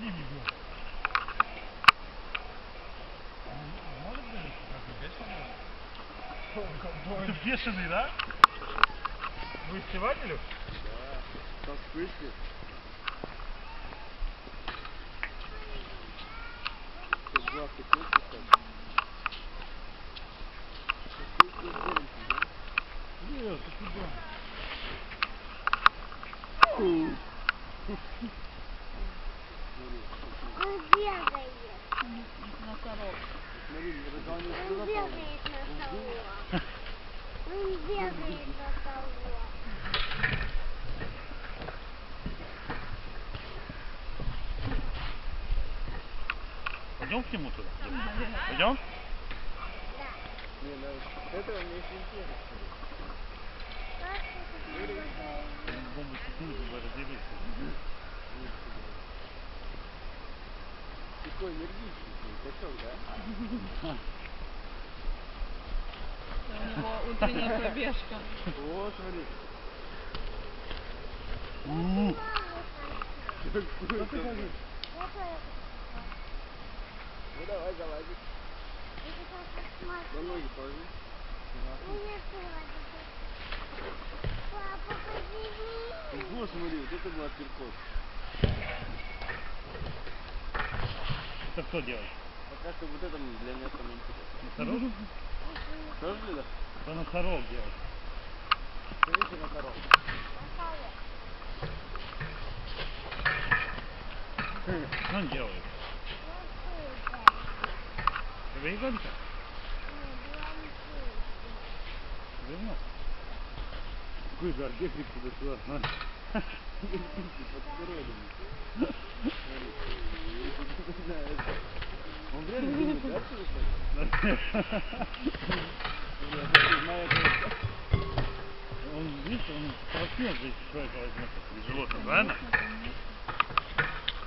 ним идет. Может быть? Ты бешеный, да? Вы севать, Илюх? Да, со вспышки. Сейчас глаз такой пускать. Нет, ты куда? Он бегает. Носорог. Смотри, Он бегает на сову. Он бегает на сову. Пойдем к нему туда? Пойдем? Да. Не, ну, это мне еще интересно. Как ты туда зайдешь? Бомбы секунду разделись. Такой энергичный качок, да? Это у него утренняя пробежка. О, смотри. Маму хочу. Что ты говоришь? Я тоже хочу. Ну давай, залазить. Я хотела На посмотреть. ноги положи. Ну я тоже. Папа, подними. Вот, смотри, вот это был апперкот. Это кто делает? Пока что вот это для меня самое интересное. Носорог? Тоже Лида? Это носорог делает. Видите, носорог? Что он делает? Двигаться? Верно? Какой заргефик туда-сюда, смотри. Под природой. Он реально думает, да, что это? Он, видишь, он толкнет, если человека возьмет, животное, правильно?